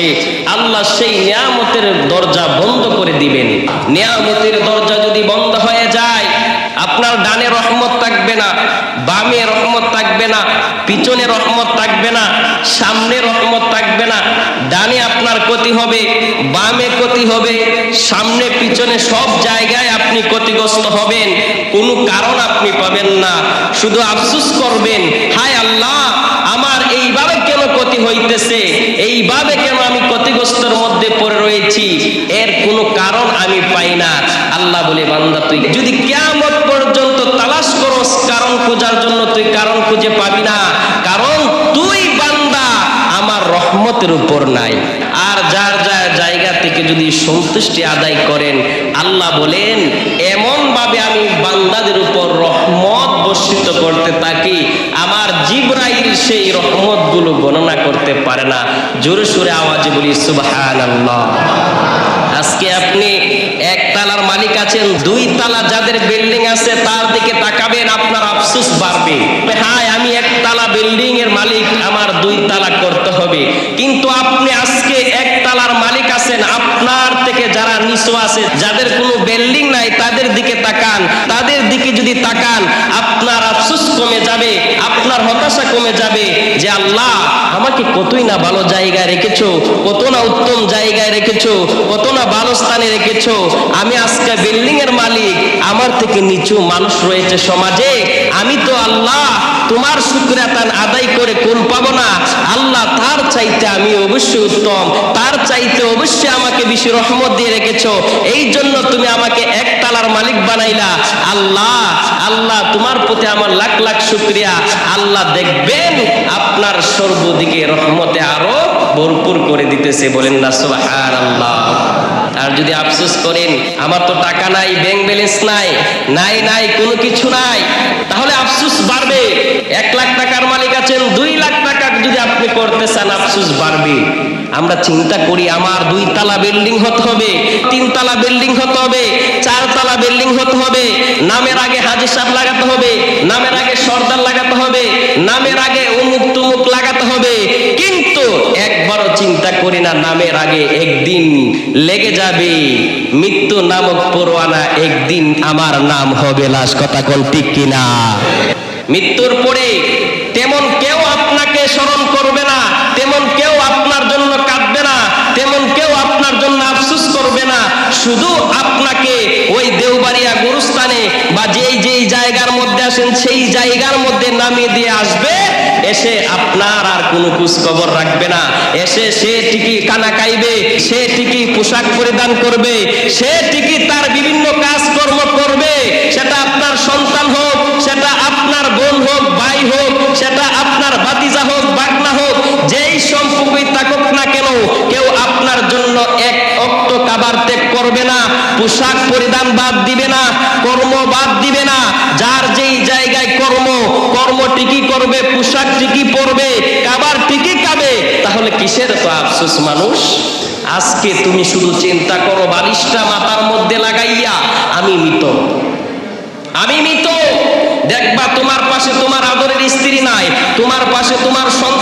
হচ্ছে আল্লাহ সেই নিয়ামতের দরজা বন্ধ করে দিবেন। নিয়ামতের দরজা যদি বন্ধ হয়ে যায়, আপনার ডানে রহমত থাকবে না, বামে রহমত থাকবে না, পিছনে রহমত থাকবে না, সামনে রহমত থাকবে না। ডানে আপনার ক্ষতি হবে, বামে ক্ষতি হবে, সামনে পিছনে সব জায়গায় আপনি ক্ষতিগ্রস্ত হবেন। কোনো কারণ আপনি পাবেন না, শুধু আফসোস করবেন, হায় আল্লাহ আমার এইভাবে কেন ক্ষতি হইতেছে, এইভাবে কেন আমি ক্ষতিগ্রস্তের মধ্যে পড়ে রয়েছি, এর কোনো কারণ আমি পাই না। আল্লাহ বলে, বান্দা তুই যদি কিয়ামত পর্যন্ত তালাশ করস কারণ খোঁজার জন্য, তুই কারণ খুঁজে পাবি না, কারণ তুই বান্দা আমার রহমতের উপর নাই। আর যার যার জায়গা থেকে যদি সন্তুষ্টি আদায় করেন, আল্লাহ বলেন এমন ভাবে আমি বান্দাদের উপর রহমত বর্ষিত করতে থাকি, আমার জিবরাইল সেই রহমতগুলো গণনা করতে পারে না। জোরে সোরে আওয়াজে বলি সুবহানাল্লাহ। আজকে আপনি একতলার মালিক আছেন, দুই তালা যাদের বিল্ডিং আছে তার দিকে তাকাবেন, আপনার আফসোস বাড়বে, হায় আমি একতলা বিল্ডিং এর মালিক, আমার দুই তালা করতে হবে। কিন্তু আপনি আজকে একতলার মালিক আছেন, আপনার থেকে যারা নিচু আছে, যাদের কোনো বিল্ডিং নাই, তাদের দিকে তাকান, তাদের দিকে যদি তাকান আপনার আফসোস কমে যাবে, আপনার হতাশা কমে যাবে যে আল্লাহ আমাকে কতই না ভালো জায়গায় রেখেছো, কত না উত্তম জায়গায় রেখেছো, কত না ভালো স্থানে রেখেছো। আমি আজকে বিল্ডিং এর মালিক, আমার থেকে নিচু মানুষ রয়েছে সমাজে, আমি তো আল্লাহ তোমার শুকরিয়া আদায় করে কোন পাবো না। আল্লাহ তার চাইতে আমি অবশ্যই উত্তম, তার চাইতে অবশ্যই আমাকে বেশি রহমত দিয়ে রেখেছো, এই জন্য তুমি আমাকে একতলার মালিক বানাইলা। আল্লাহ আল্লাহ তোমার প্রতি আমার লাখ লাখ শুকরিয়া। আল্লাহ দেখবেন আপনার সর্বদিকে রহমতে আরো ভরপুর করে দিতেছে, বলেন না সুবহানাল্লাহ। আর যদি আফসোস করেন আমার তো টাকা নাই, ব্যাংক ব্যালেন্স নাই, নাই নাই কোনো কিছু নাই, তাহলে আফসোস বাড়বে। 1 লাখ টাকার মালিক আছেন, 2 লাখ টাকা যদি আপনি করতে চান আফসোস বাড়বে। আমরা চিন্তা করি আমার 2 তালা বিল্ডিং হতে হবে, 3 তালা বিল্ডিং হতে হবে, 4 তালা বিল্ডিং হতে হবে, নামের আগে হাজী সাহেব লাগাতে হবে, নামের আগে সর্দার লাগাতে হবে, নামের আগে অমুক তুমুক লাগাতে হবে। কিন্তু একবারও চিন্তা করি না নামের আগে একদিন লেগে যাবে মৃত্যু নামক পরোয়ানা, একদিন আমার নাম হবে লাশ। কথা কোন ঠিক কিনা? মৃত্যুর পরে তেমন কেউ আপনাকে স্মরণ করবে না, তেমন কেউ আপনার জন্য কাঁদবে না, তেমন কেউ আপনার জন্য আফসোস করবে না। শুধু আপনাকে ওই দেওবাড়িয়া গুরুস্থানে বা যেই যেই জায়গার মধ্যে আসেন সেই জায়গার মধ্যে নামিয়ে দিয়ে আসবে, এসে আপনার আর কোনো খোঁজ খবর রাখবে না। এসে সে ঠিকই কানা খাইবে, সে ঠিকই পোশাক পরিধান করবে, সে ঠিকই তার বিভিন্ন কাজকর্ম করবে, সেটা আপনার সন্তান হোক, সেটা আপনার বোন হোক, ভাই হোক, সেটা আপনার ভাতিজা হোক, বাগনা হোক, যেই সম্পর্কই থাকুক না কেন, কেউ আপনার জন্য এক ওয়াক্ত খাবার ত্যাগ করবে না, পোশাক পরিধান বাদ দিবে না, কর্ম বাদ দিবে না। যার যেই জায়গায় কর্ম ঠিকই করবে, পোশাক ঠিকই পরবে, খাবার ঠিকই খাবে। তাহলে কিসের তো আফসোস মানুষ? আজকে তুমি শুধু চিন্তা করো, বালিশটা মাথার মধ্যে লাগাইয়া আমি মৃত, আমি মৃত। দেখবা তোমার পাশে তোমার আদরের স্ত্রী নাই, তোমার পাশে তোমার সন্তান